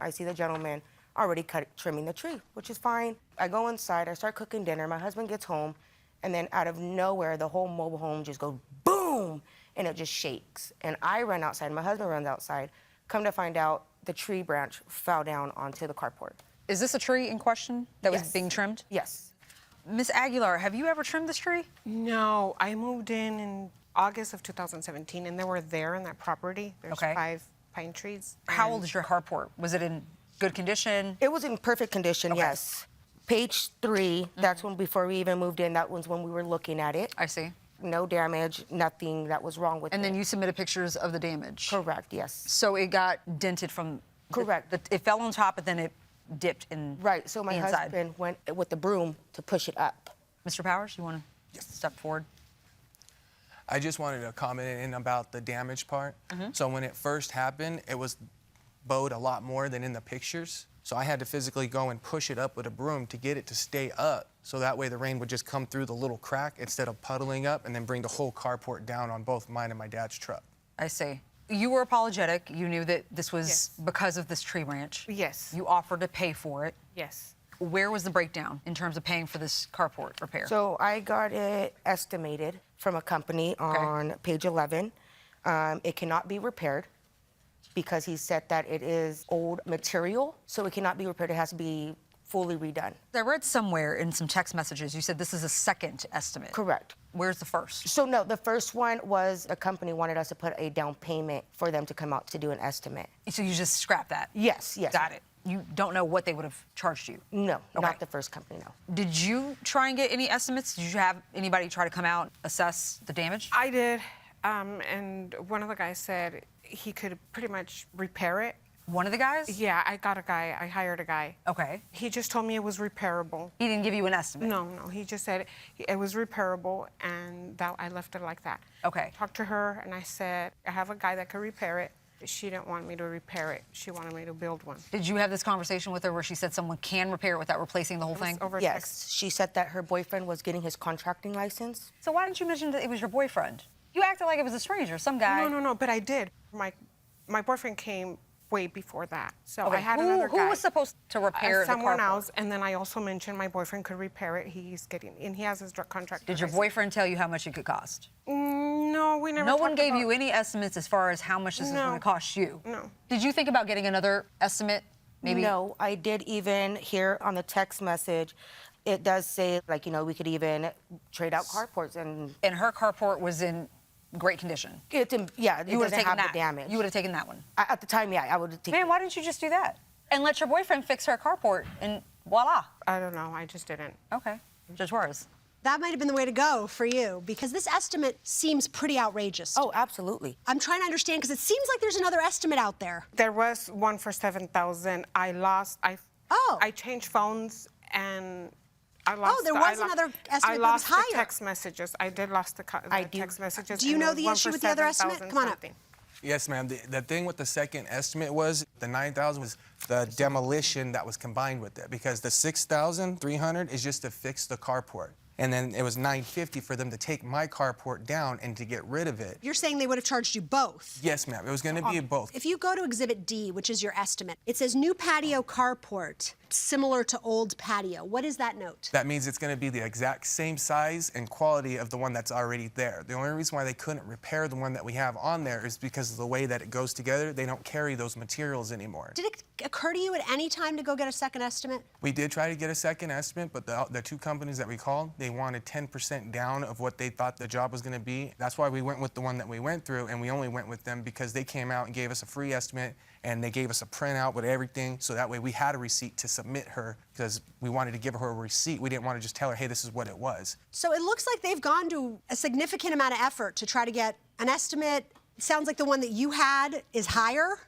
I see the gentleman already trimming the tree, which is fine. I go inside, I start cooking dinner. My husband gets home, and then out of nowhere, the whole mobile home just goes boom, and it just shakes. And I run outside, my husband runs outside. Come to find out, the tree branch fell down onto the carport. Is this a tree in question that was Yes. being trimmed? Yes. Miss Aguilar, have you ever trimmed this tree? No, I moved in August of 2017, and they were there in that property. There's Okay. 5 pine trees. How old is your carport? Was it in good condition? It was in perfect condition, Okay. yes. Page 3, that's when, before we even moved in, that was when we were looking at it. I see. No damage, nothing that was wrong with it. And then you submitted pictures of the damage. Correct, yes. So it got dented from... Correct. It fell on top, but then it dipped in Right, so my the inside. husband went with the broom to push it up. Mr. Powers, you want to step forward? I just wanted to comment in about the damage part. So when it first happened, it was bowed a lot more than in the pictures. So I had to physically go and push it up with a broom to get it to stay up. So that way the rain would just come through the little crack instead of puddling up and then bring the whole carport down on both mine and my dad's truck. I see. You were apologetic. You knew that this was Yes. because of this tree branch. Yes. You offered to pay for it. Yes. Where was the breakdown in terms of paying for this carport repair? So I got it estimated from a company on page 11. It cannot be repaired because he said that it is old material, so it cannot be repaired. It has to be fully redone. I read somewhere in some text messages you said this is a second estimate. Correct. Where's the first? So no, the first one was a company wanted us to put a down payment for them to come out to do an estimate. So you just scrapped that? Yes, yes. Got it. You don't know what they would have charged you? No, Okay. not the first company, no. Did you try and get any estimates? Did you have anybody try to come out, assess the damage? I did, and one of the guys said he could pretty much repair it. One of the guys? Yeah, I hired a guy. Okay. He just told me it was repairable. He didn't give you an estimate? No, he just said it was repairable, and that I left it like that. Okay. Talked to her, and I said, I have a guy that could repair it. She didn't want me to repair it. She wanted me to build one. Did you have this conversation with her where she said someone can repair it without replacing the whole It was thing? over Yes, text. she said that her boyfriend was getting his contracting license. So why didn't you mention that it was your boyfriend? You acted like it was a stranger, some guy. No, but I did. My boyfriend came way before that. So Okay. I had another guy. Who was supposed to repair the someone carport? else, and then I also mentioned my boyfriend could repair it. And he has his drug contract. Did your boyfriend tell you how much it could cost? No, we never. No one talked gave about- you any estimates as far as how much this is going to cost you? No. Did you think about getting another estimate? Maybe? No, I did even hear on the text message, it does say, like, we could even trade out carports and And her carport was in great condition. it would've taken have that. the damage. You would have taken that one. At the time, yeah, I would have taken. Man, why didn't you just do that? And let your boyfriend fix her carport and voila. I don't know. I just didn't. Okay. Judge Juarez. That might have been the way to go for you, because this estimate seems pretty outrageous. Oh, absolutely. I'm trying to understand, because it seems like there's another estimate out there. There was one for 7,000. I lost. Oh. I changed phones and I lost. there was another estimate I that was lost the higher. text messages. I did lost the text messages. Do you and there know was the one issue for with the other estimate? 7,000 Come on up. something. Yes, ma'am. The thing with the second estimate was the 9,000 was the demolition that was combined with it, because the 6,300 is just to fix the carport. And then it was $950 for them to take my carport down and to get rid of it. You're saying they would have charged you both. Yes, ma'am. It was going to be both. If you go to Exhibit D, which is your estimate, it says new patio carport, similar to old patio. What is that note? That means it's going to be the exact same size and quality of the one that's already there. The only reason why they couldn't repair the one that we have on there is because of the way that it goes together. They don't carry those materials anymore. Did it occur to you at any time to go get a second estimate? We did try to get a second estimate, but the two companies that we called, they wanted 10% down of what they thought the job was going to be. That's why we went with the one that we went through, and we only went with them because they came out and gave us a free estimate, and they gave us a printout with everything, so that way we had a receipt to submit her, because we wanted to give her a receipt. We didn't want to just tell her, hey, this is what it was. So it looks like they've gone to a significant amount of effort to try to get an estimate. It sounds like the one that you had is higher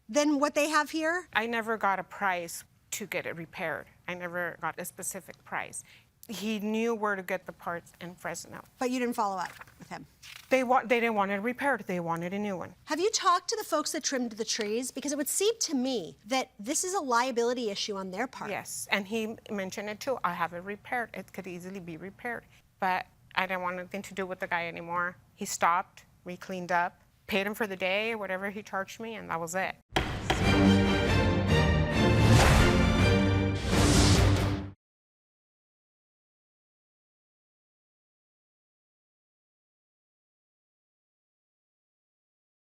than what they have here. I never got a price to get it repaired. I never got a specific price. He knew where to get the parts in Fresno. But you didn't follow up with him. They didn't want it repaired. They wanted a new one. Have you talked to the folks that trimmed the trees? Because it would seem to me that this is a liability issue on their part. Yes, and he mentioned it too. I have it repaired. It could easily be repaired. But I didn't want anything to do with the guy anymore. He stopped, we cleaned up, paid him for the day or whatever he charged me, and that was it.